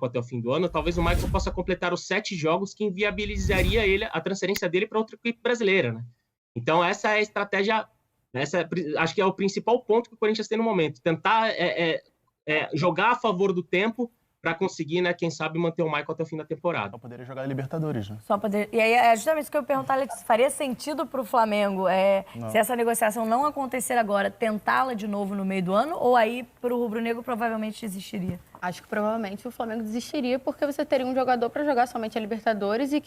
Michael até o fim do ano, talvez o Michael possa completar os 7 jogos que inviabilizaria a transferência dele para outra equipe brasileira, né? Então, essa é a estratégia, acho que é o principal ponto que o Corinthians tem no momento, tentar jogar a favor do tempo para conseguir, né, quem sabe, manter o Michael até o fim da temporada. Só poderia jogar a Libertadores, né? E aí é justamente isso que eu ia perguntar, Letícia. Faria sentido para o Flamengo, se essa negociação não acontecer agora, tentá-la de novo no meio do ano? Ou aí, para o rubro-negro, provavelmente desistiria? Acho que provavelmente o Flamengo desistiria, porque você teria um jogador para jogar somente a Libertadores e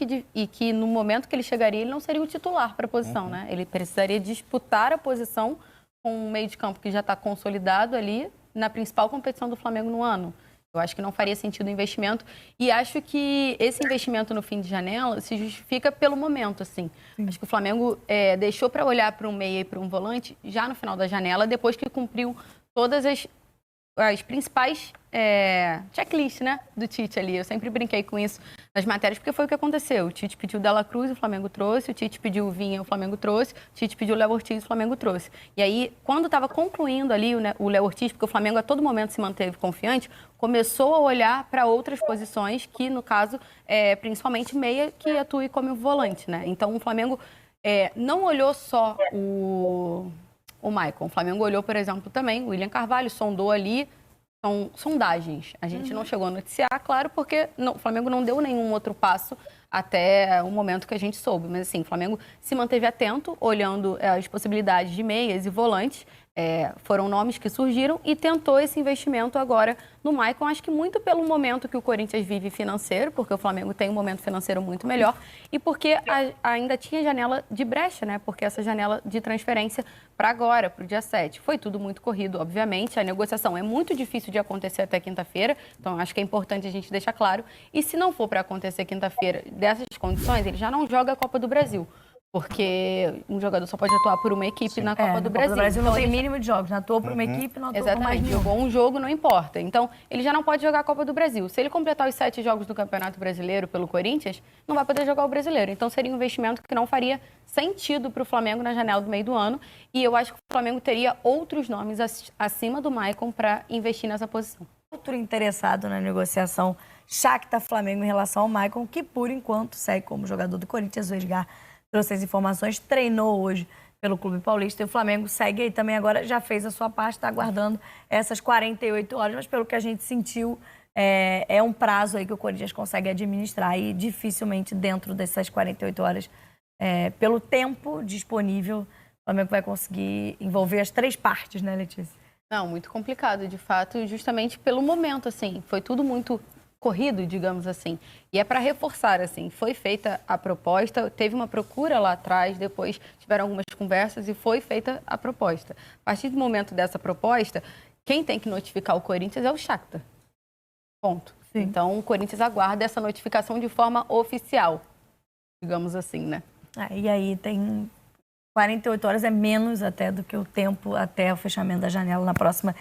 que no momento que ele chegaria, ele não seria o titular para a posição, né? Ele precisaria disputar a posição com um meio de campo que já está consolidado ali na principal competição do Flamengo no ano. Eu acho que não faria sentido o investimento e acho que esse investimento no fim de janela se justifica pelo momento, assim. Acho que o Flamengo deixou para olhar para um meia e para um volante já no final da janela, depois que cumpriu todas as principais checklists, né, do Tite ali. Eu sempre brinquei com isso nas matérias, porque foi o que aconteceu. O Tite pediu o Dela Cruz, o Flamengo trouxe. O Tite pediu o Vinha, o Flamengo trouxe. O Tite pediu o Léo Ortiz, o Flamengo trouxe. E aí, quando estava concluindo ali o Léo Ortiz, porque o Flamengo a todo momento se manteve confiante, começou a olhar para outras posições, que no caso, principalmente meia, que atue como volante, né? Então, o Flamengo não olhou só o Maicon. O Flamengo olhou, por exemplo, também o William Carvalho, sondou ali. São sondagens. A gente não chegou a noticiar, claro, porque o Flamengo não deu nenhum outro passo até o momento que a gente soube. Mas, assim, o Flamengo se manteve atento, olhando as possibilidades de meias e volantes. Foram nomes que surgiram e tentou esse investimento agora no Maicon. Acho que muito pelo momento que o Corinthians vive financeiro, porque o Flamengo tem um momento financeiro muito melhor, e porque ainda tinha janela de brecha, né? Porque essa janela de transferência para agora, para o dia 7. Foi tudo muito corrido, obviamente. A negociação é muito difícil de acontecer até quinta-feira, então acho que é importante a gente deixar claro. E se não for para acontecer quinta-feira dessas condições, ele já não joga a Copa do Brasil. Porque um jogador só pode atuar por uma equipe na Copa do Brasil. Copa do Brasil não tem mínimo de jogos, né? Atuou por uma equipe, não atuou por mais nenhum. Jogou um jogo, não importa. Então, ele já não pode jogar a Copa do Brasil. Se ele completar os 7 jogos do Campeonato Brasileiro pelo Corinthians, não vai poder jogar o Brasileiro. Então, seria um investimento que não faria sentido para o Flamengo na janela do meio do ano. E eu acho que o Flamengo teria outros nomes acima do Maicon para investir nessa posição. Outro interessado na negociação, Shakhtar Flamengo, em relação ao Maicon, que por enquanto segue como jogador do Corinthians. O Edgar trouxe as informações, treinou hoje pelo Clube Paulista e o Flamengo segue aí também agora, já fez a sua parte, está aguardando essas 48 horas, mas pelo que a gente sentiu, é um prazo aí que o Corinthians consegue administrar e dificilmente dentro dessas 48 horas, pelo tempo disponível, o Flamengo vai conseguir envolver as 3 partes, né, Letícia? Não, muito complicado, de fato, justamente pelo momento, assim, foi tudo muito corrido, digamos assim. E é para reforçar, assim, foi feita a proposta, teve uma procura lá atrás, depois tiveram algumas conversas e foi feita a proposta. A partir do momento dessa proposta, quem tem que notificar o Corinthians é o Shakhtar. Ponto. Sim. Então, o Corinthians aguarda essa notificação de forma oficial, digamos assim, né? E aí tem 48 horas, é menos até do que o tempo até o fechamento da janela na próxima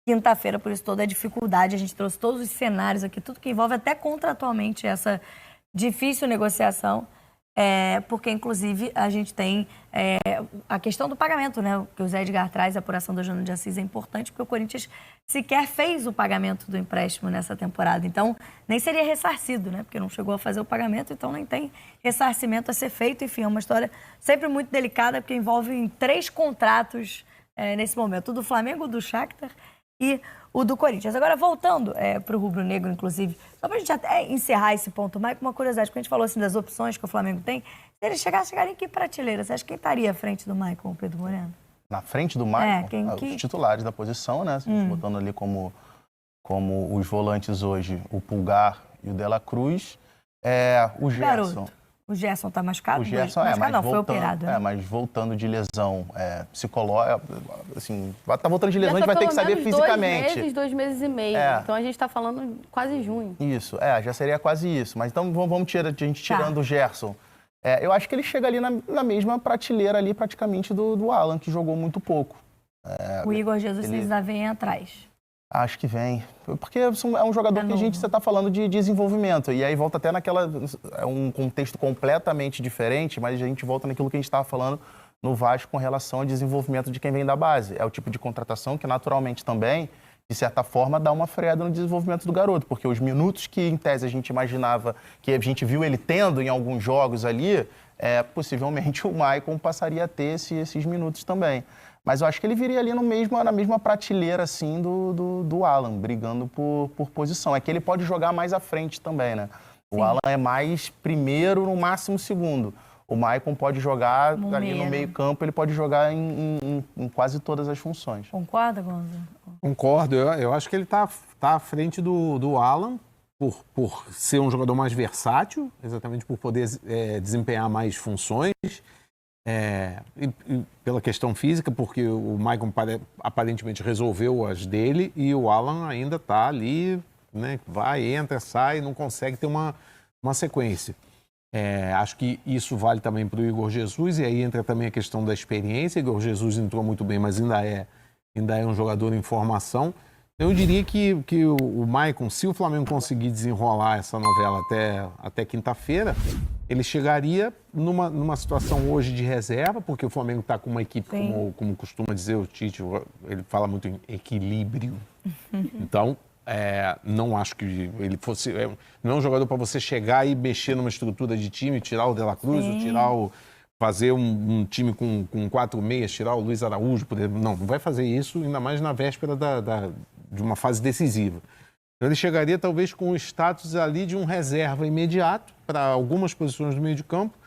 quinta-feira, por isso toda a dificuldade. A gente trouxe todos os cenários aqui, tudo que envolve até contratualmente essa difícil negociação, porque inclusive a gente tem a questão do pagamento, né? Que o Zé Edgar traz, a apuração do Júnior de Assis é importante, porque o Corinthians sequer fez o pagamento do empréstimo nessa temporada, então nem seria ressarcido, né? Porque não chegou a fazer o pagamento, então nem tem ressarcimento a ser feito. Enfim, é uma história sempre muito delicada, porque envolve 3 contratos nesse momento, o do Flamengo, o do Shakhtar e o do Corinthians. Agora, voltando para o rubro-negro, inclusive, só para a gente até encerrar esse ponto, Mike, uma curiosidade, porque a gente falou assim das opções que o Flamengo tem, se ele chegarem em que prateleira, você acha que quem estaria à frente do Maicon, Pedro Moreno? Na frente do Maicon? Os titulares da posição, né? Botando ali como os volantes hoje, o Pulgar e o Dela Cruz, o Gerson. Garoto. O Gerson está machucado? O Gerson foi operado. Né? Mas voltando de lesão psicológica, assim, tá voltando de lesão, a gente vai ter que saber fisicamente. 2 meses e meio. Então a gente está falando quase junho. Isso, já seria quase isso. Mas então vamos tirando o Gerson. Eu acho que ele chega ali na mesma prateleira ali, praticamente, do Alan, que jogou muito pouco. O Igor Jesus ainda vem atrás. Acho que vem. Porque é um jogador que você está falando de desenvolvimento. E aí volta até é um contexto completamente diferente, mas a gente volta naquilo que a gente estava falando no Vasco com relação ao desenvolvimento de quem vem da base. É o tipo de contratação que naturalmente também de certa forma, dar uma freada no desenvolvimento do garoto, porque os minutos que, em tese, a gente imaginava, que a gente viu ele tendo em alguns jogos ali, possivelmente o Maicon passaria a ter esses minutos também. Mas eu acho que ele viria ali na mesma prateleira, assim, do Alan, brigando por posição. É que ele pode jogar mais à frente também, né? O Alan é mais primeiro, no máximo segundo. O Maicon pode jogar ali no meio campo, ele pode jogar em quase todas as funções. Concorda, Gonza? Concordo. Eu acho que ele tá à frente do Alan por ser um jogador mais versátil, exatamente por poder desempenhar mais funções. E pela questão física, porque o Maicon aparentemente resolveu as dele e o Alan ainda está ali, né? Vai, entra, sai, não consegue ter uma sequência. Acho que isso vale também para o Igor Jesus, e aí entra também a questão da experiência. Igor Jesus entrou muito bem, mas ainda é um jogador em formação. Eu diria que o Maicon, se o Flamengo conseguir desenrolar essa novela até quinta-feira, ele chegaria numa situação hoje de reserva, porque o Flamengo está com uma equipe, como costuma dizer o Tite, ele fala muito em equilíbrio. Então, não acho que ele fosse... não é um jogador para você chegar e mexer numa estrutura de time, tirar o De La Cruz, ou fazer um time com 4 meias, tirar o Luiz Araújo, por exemplo. Não vai fazer isso, ainda mais na véspera de uma fase decisiva. Então, ele chegaria talvez com o status ali de um reserva imediato para algumas posições do meio de campo,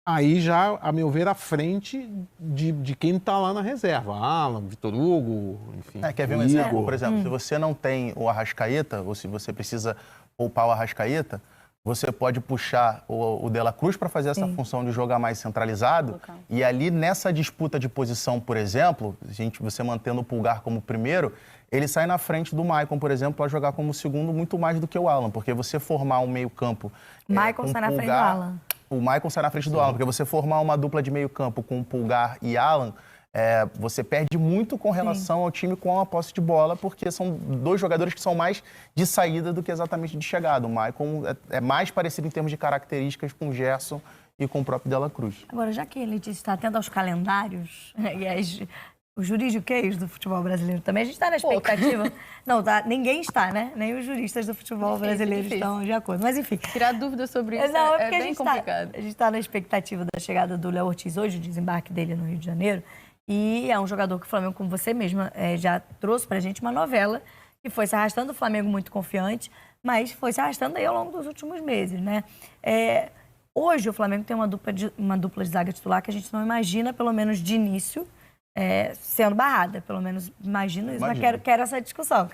aí já, a meu ver, à frente de quem está lá na reserva. Alan, Vitor Hugo, enfim. Quer ver um exemplo? Por exemplo, se você não tem o Arrascaeta, ou se você precisa poupar o Arrascaeta, você pode puxar o De La Cruz para fazer essa função de jogar mais centralizado. E ali, nessa disputa de posição, por exemplo, você mantendo o Pulgar como primeiro, ele sai na frente do Maicon, por exemplo, para jogar como segundo muito mais do que o Alan, porque você formar um meio-campo... Maicon sai na frente do Alan. O Maicon sai na frente do Alan, porque você formar uma dupla de meio-campo com Pulgar e Alan, você perde muito com relação ao time com a posse de bola, porque são dois jogadores que são mais de saída do que exatamente de chegada. O Maicon é mais parecido em termos de características com o Gerson e com o próprio De La Cruz. Agora, já que ele está atento aos calendários e os juridiqueiros do futebol brasileiro também, a gente está na expectativa... Não, ninguém está, né? Nem os juristas do futebol brasileiro estão de acordo. Mas, enfim... Tirar dúvida sobre isso é bem complicado. A gente está na expectativa da chegada do Léo Ortiz hoje, o desembarque dele no Rio de Janeiro. E é um jogador que o Flamengo, como você mesma, já trouxe pra gente uma novela que foi se arrastando, o Flamengo muito confiante, mas foi se arrastando aí ao longo dos últimos meses, né? Hoje o Flamengo tem uma dupla de zaga titular que a gente não imagina, pelo menos de início, sendo barrada. Pelo menos imagino isso, mas quero essa discussão,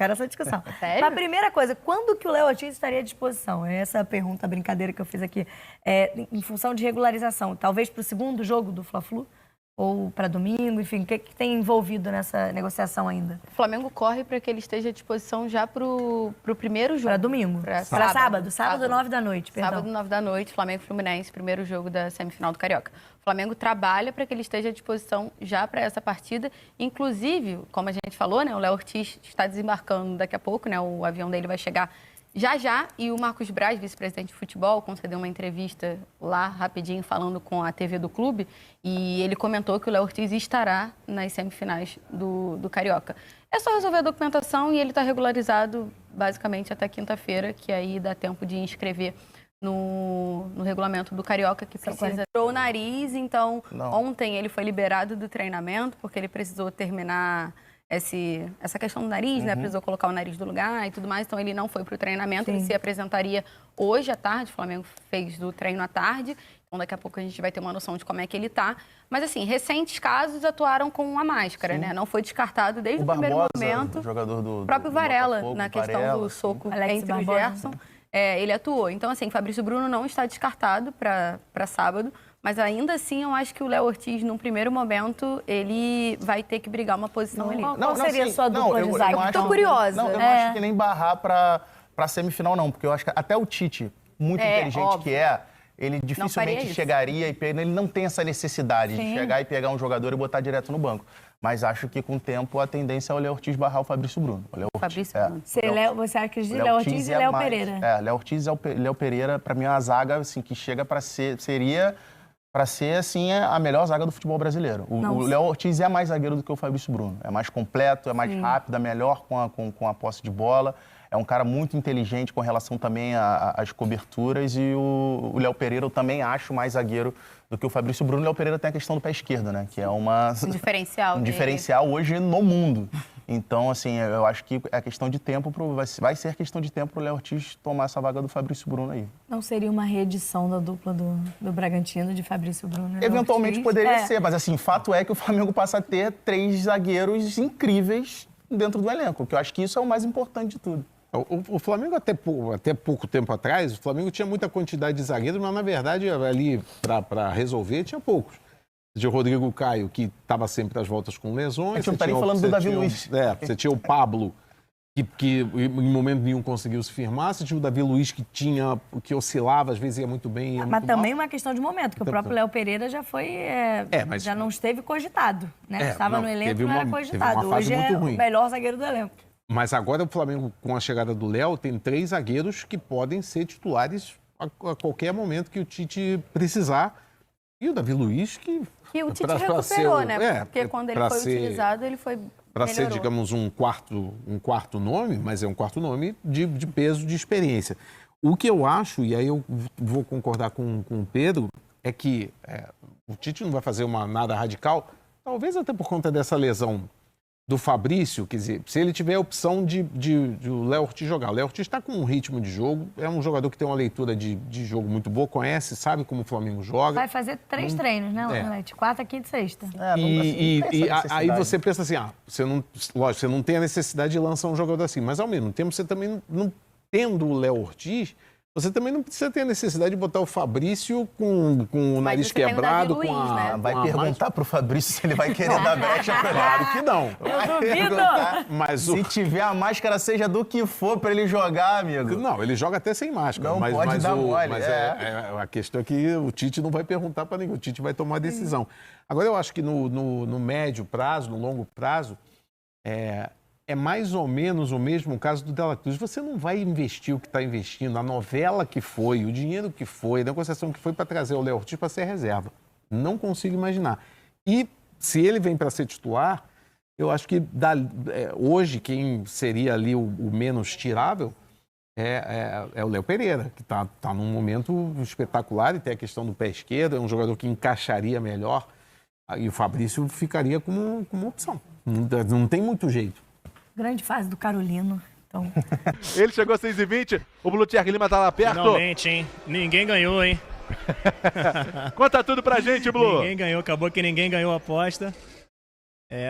Sério? A primeira coisa, quando que o Léo Ortiz estaria à disposição? Essa pergunta, a brincadeira que eu fiz aqui, em função de regularização. Talvez para o segundo jogo do Fla-Flu? Ou para domingo, enfim, o que tem envolvido nessa negociação ainda? O Flamengo corre para que ele esteja à disposição já para o primeiro jogo. Para domingo? Para sábado. Sábado, 9 da noite, perdão. Sábado, 9 da noite, Flamengo e Fluminense, primeiro jogo da semifinal do Carioca. O Flamengo trabalha para que ele esteja à disposição já para essa partida. Inclusive, como a gente falou, né, o Léo Ortiz está desembarcando daqui a pouco, né, o avião dele vai chegar já, e o Marcos Braz, vice-presidente de futebol, concedeu uma entrevista lá, rapidinho, falando com a TV do clube, e ele comentou que o Léo Ortiz estará nas semifinais do Carioca. É só resolver a documentação e ele está regularizado, basicamente, até quinta-feira, que aí dá tempo de inscrever no regulamento do Carioca, que precisa... O nariz, então, ontem ele foi liberado do treinamento, porque ele precisou terminar... essa questão do nariz, né? Precisou colocar o nariz do lugar e tudo mais, então ele não foi para o treinamento, ele se apresentaria hoje à tarde, o Flamengo fez do treino à tarde, então daqui a pouco a gente vai ter uma noção de como é que ele tá. Mas assim, recentes casos atuaram com a máscara, né? Não foi descartado desde o primeiro momento. O jogador do próprio Varela, Botafogo, na questão do soco entre o Gerson, ele atuou. Então assim, Fabrício Bruno não está descartado para sábado. Mas ainda assim, eu acho que o Léo Ortiz, num primeiro momento, ele vai ter que brigar uma posição ali. Qual seria a sua dupla de zaga? Eu tô curiosa. Eu não acho que nem barrar para semifinal, não. Porque eu acho que até o Tite, muito inteligente óbvio. Que ele dificilmente chegaria e ele não tem essa necessidade de chegar e pegar um jogador e botar direto no banco. Mas acho que, com o tempo, a tendência é o Léo Ortiz barrar o Fabrício Bruno. Você acha que Léo Ortiz e Léo Pereira? Léo Ortiz e Léo Pereira, para mim, é uma zaga assim, que chega para seria... para ser, assim, a melhor zaga do futebol brasileiro. O Léo Ortiz é mais zagueiro do que o Fabrício Bruno. É mais completo, é mais rápido, é melhor com a posse de bola. É um cara muito inteligente com relação também às coberturas. E o Léo Pereira eu também acho mais zagueiro do que o Fabrício Bruno. O Léo Pereira tem a questão do pé esquerdo, né? Que é um diferencial hoje no mundo. Então, assim, eu acho que é questão de tempo, vai ser questão de tempo para o Léo Ortiz tomar essa vaga do Fabrício Bruno aí. Não seria uma reedição da dupla do Bragantino, de Fabrício Bruno? Eventualmente poderia ser, mas assim, fato é que o Flamengo passa a ter 3 zagueiros incríveis dentro do elenco, que eu acho que isso é o mais importante de tudo. O Flamengo, até pouco tempo atrás, o Flamengo tinha muita quantidade de zagueiros, mas na verdade ali para resolver tinha poucos. De Rodrigo Caio, que estava sempre às voltas com lesões. Você estaria falando do Davi Luiz. Você tinha o Pablo, que em momento nenhum conseguiu se firmar. Você tinha o Davi Luiz, que oscilava, às vezes ia muito bem. Mas também uma questão de momento, que o próprio Léo Pereira já foi. Já não esteve cogitado, né? Estava no elenco, não era cogitado. Hoje é o melhor zagueiro do elenco. Mas agora o Flamengo, com a chegada do Léo, tem 3 zagueiros que podem ser titulares a qualquer momento que o Tite precisar. E o Davi Luiz, que o Tite recuperou, né? Porque quando ele foi utilizado, ele foi para ser, digamos, um quarto nome, mas é um quarto nome de peso, de experiência. O que eu acho, e aí eu vou concordar com o Pedro, é que o Tite não vai fazer nada radical, talvez até por conta dessa lesão do Fabrício, quer dizer, se ele tiver a opção de o Léo Ortiz jogar. O Léo Ortiz está com um ritmo de jogo, é um jogador que tem uma leitura de jogo muito boa, conhece, sabe como o Flamengo joga. Vai fazer 3 treinos, né, Leite? 4ª, 5ª e 6ª. Aí você pensa assim, você não tem a necessidade de lançar um jogador assim, mas ao mesmo tempo você também não tendo o Léo Ortiz, você também não precisa ter a necessidade de botar o Fabrício com o nariz quebrado, Luiz, né? Vai perguntar pro Fabrício se ele vai querer dar brecha pra ele. Claro que não. Eu duvido. Mas se tiver a máscara, seja do que for pra ele jogar, amigo. Não, ele joga até sem máscara. Não pode dar mole. Mas a questão é que o Tite não vai perguntar pra ninguém, o Tite vai tomar a decisão. Agora, eu acho que no médio prazo, no longo prazo, é mais ou menos o mesmo caso do Dela Cruz. Você não vai investir o que está investindo, a novela que foi, o dinheiro que foi, a negociação que foi para trazer o Léo Ortiz para ser reserva. Não consigo imaginar. E se ele vem para ser titular, eu acho que hoje quem seria ali o menos tirável é o Léo Pereira, que está num momento espetacular e tem a questão do pé esquerdo, é um jogador que encaixaria melhor. E o Fabrício ficaria como opção. Não tem muito jeito. Grande fase do Carolino. Então... Ele chegou a 6h20, o Blue Thierry Lima tá lá perto. Finalmente, hein? Ninguém ganhou, hein? Conta tudo pra gente, Blue. Ninguém ganhou, acabou que ninguém ganhou a aposta.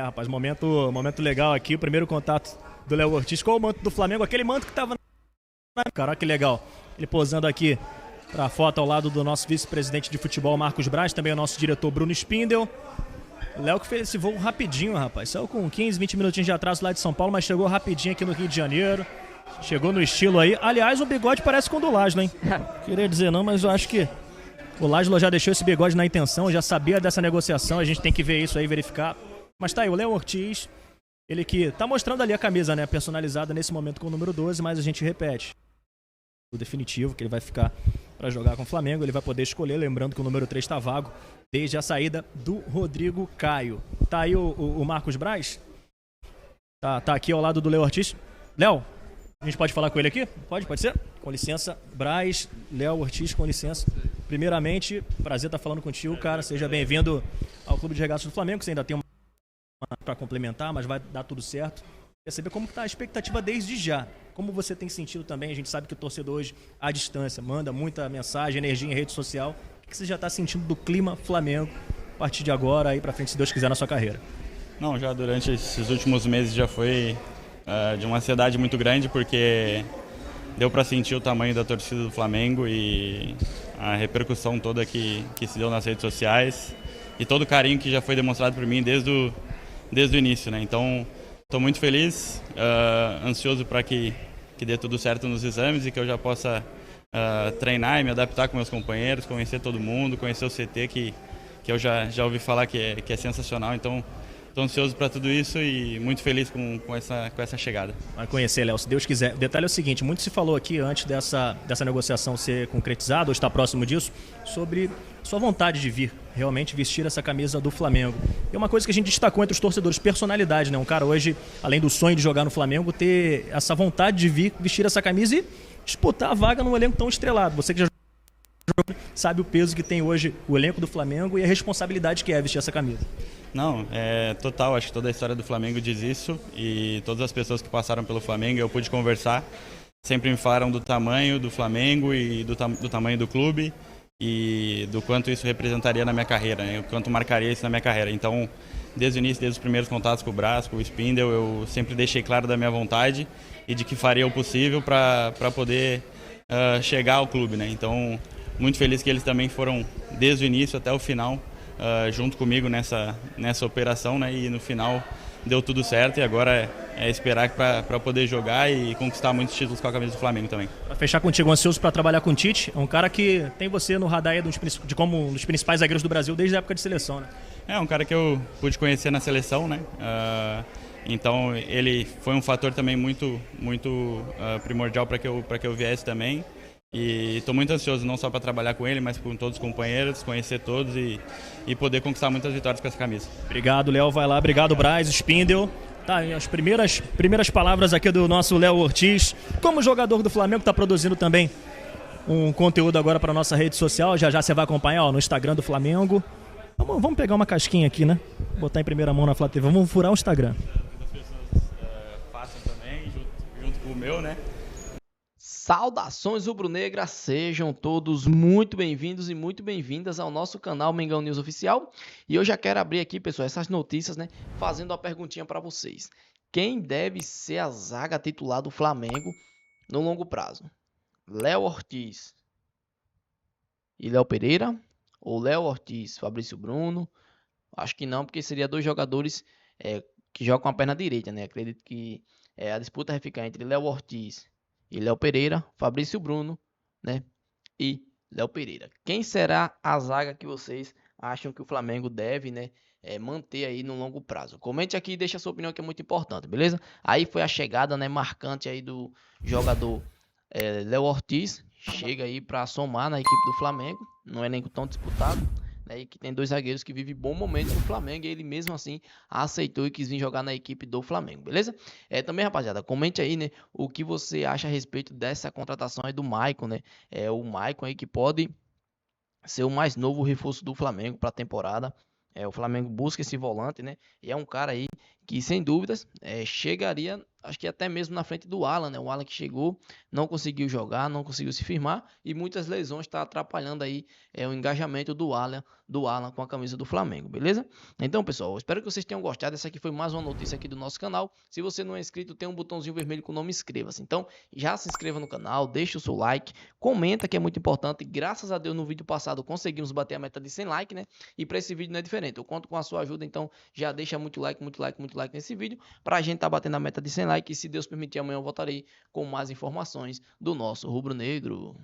Rapaz, momento legal aqui. O primeiro contato do Léo Ortiz com o manto do Flamengo. Aquele manto que tava na... Caraca, que legal. Ele posando aqui pra foto ao lado do nosso vice-presidente de futebol, Marcos Braz. Também o nosso diretor, Bruno Spindel. O Léo que fez esse voo rapidinho, rapaz. Saiu com 15, 20 minutinhos de atraso lá de São Paulo, mas chegou rapidinho aqui no Rio de Janeiro. Chegou no estilo aí. Aliás, o bigode parece com o do Láslo, hein? Queria dizer não, mas eu acho que o Láslo já deixou esse bigode na intenção, já sabia dessa negociação. A gente tem que ver isso aí, verificar. Mas tá aí, o Léo Ortiz, ele que tá mostrando ali a camisa, né? Personalizada nesse momento com o número 12, mas a gente repete. O definitivo, que ele vai ficar para jogar com o Flamengo, ele vai poder escolher, lembrando que o número 3 está vago desde a saída do Rodrigo Caio. Tá aí o Marcos Braz? Tá aqui ao lado do Léo Ortiz. Léo, a gente pode falar com ele aqui? Pode ser? Com licença, Braz, Léo Ortiz, com licença. Primeiramente, prazer estar falando contigo, cara. Seja bem-vindo ao Clube de Regatas do Flamengo, que você ainda tem uma para complementar, mas vai dar tudo certo. Quer saber como está a expectativa desde já. Como você tem sentido também, a gente sabe que o torcedor hoje, à distância, manda muita mensagem, energia em rede social. O que você já está sentindo do clima Flamengo a partir de agora, aí para frente, se Deus quiser, na sua carreira? Não, já durante esses últimos meses já foi de uma ansiedade muito grande, porque deu para sentir o tamanho da torcida do Flamengo e a repercussão toda que se deu nas redes sociais e todo o carinho que já foi demonstrado por mim desde o início, né? Então, estou muito feliz, ansioso para que dê tudo certo nos exames e que eu já possa treinar e me adaptar com meus companheiros, conhecer todo mundo, conhecer o CT, que eu já ouvi falar que é sensacional. Então, Tô ansioso para tudo isso e muito feliz com essa chegada. Vai conhecer, Léo, se Deus quiser. O detalhe é o seguinte, muito se falou aqui antes dessa negociação ser concretizada, ou estar próximo disso, sobre sua vontade de vir realmente vestir essa camisa do Flamengo. E uma coisa que a gente destacou entre os torcedores, personalidade, né? Um cara hoje, além do sonho de jogar no Flamengo, ter essa vontade de vir vestir essa camisa e disputar a vaga num elenco tão estrelado. Você que já sabe o peso que tem hoje o elenco do Flamengo e a responsabilidade que é vestir essa camisa. Não, é total, acho que toda a história do Flamengo diz isso e todas as pessoas que passaram pelo Flamengo, eu pude conversar, sempre me falaram do tamanho do Flamengo e do tamanho do clube e do quanto isso representaria na minha carreira, né? O quanto marcaria isso na minha carreira. Então, desde o início, desde os primeiros contatos com o Brás, com o Spindle, eu sempre deixei claro da minha vontade e de que faria o possível para poder chegar ao clube, né? Então, muito feliz que eles também foram desde o início até o final junto comigo nessa operação, né? E no final deu tudo certo e agora é esperar para poder jogar e conquistar muitos títulos com a camisa do Flamengo também. Para fechar contigo, ansioso para trabalhar com o Tite, é um cara que tem você no radar aí como um dos principais zagueiros do Brasil desde a época de seleção, né? É um cara que eu pude conhecer na seleção, né? Então ele foi um fator também muito primordial para que eu viesse também. E estou muito ansioso não só para trabalhar com ele, mas com todos os companheiros, conhecer todos e poder conquistar muitas vitórias com essa camisa. Obrigado, Léo, vai lá. Obrigado, Braz, Spindle. Tá, e as primeiras palavras aqui do nosso Léo Ortiz. Como jogador do Flamengo, está produzindo também um conteúdo agora para nossa rede social. Já você vai acompanhar no Instagram do Flamengo. Vamos pegar uma casquinha aqui, né? Botar em primeira mão na Flá TV. Vamos furar o Instagram. As pessoas façam também, junto com o meu, né? Saudações rubro-negras, sejam todos muito bem-vindos e muito bem-vindas ao nosso canal Mengão News Oficial. E eu já quero abrir aqui, pessoal, essas notícias, né, fazendo uma perguntinha para vocês. Quem deve ser a zaga titular do Flamengo no longo prazo? Léo Ortiz e Léo Pereira? Ou Léo Ortiz, Fabrício Bruno? Acho que não, porque seria dois jogadores que jogam com a perna direita, né? Acredito que a disputa vai ficar entre Léo Ortiz e Léo Pereira, Fabrício Bruno, né? E Léo Pereira. Quem será a zaga que vocês acham que o Flamengo deve, né, manter aí no longo prazo? Comente aqui e deixa a sua opinião, que é muito importante, beleza? Aí foi a chegada, né, marcante aí do jogador Léo Ortiz. Chega aí para somar na equipe do Flamengo. Não é nem tão disputado, né? E que tem dois zagueiros que vivem bom momento no Flamengo. E ele mesmo assim aceitou e quis vir jogar na equipe do Flamengo, beleza? Também, rapaziada, comente aí, né, o que você acha a respeito dessa contratação aí do Maicon, né? O Maicon aí que pode ser o mais novo reforço do Flamengo para a temporada. O Flamengo busca esse volante, né? E é um cara aí que, sem dúvidas, chegaria, acho que até mesmo na frente do Alan, né? O Alan que chegou, não conseguiu jogar, não conseguiu se firmar e muitas lesões estão atrapalhando aí o engajamento do Alan com a camisa do Flamengo, beleza? Então, pessoal, espero que vocês tenham gostado. Essa aqui foi mais uma notícia aqui do nosso canal. Se você não é inscrito, tem um botãozinho vermelho com o nome inscreva-se. Então, já se inscreva no canal, deixa o seu like, comenta, que é muito importante. Graças a Deus, no vídeo passado conseguimos bater a meta de 100 likes, né? E para esse vídeo não é diferente. Eu conto com a sua ajuda, então já deixa muito like nesse vídeo, pra gente tá batendo a meta de 100 likes. E se Deus permitir, amanhã eu voltarei com mais informações do nosso rubro-negro.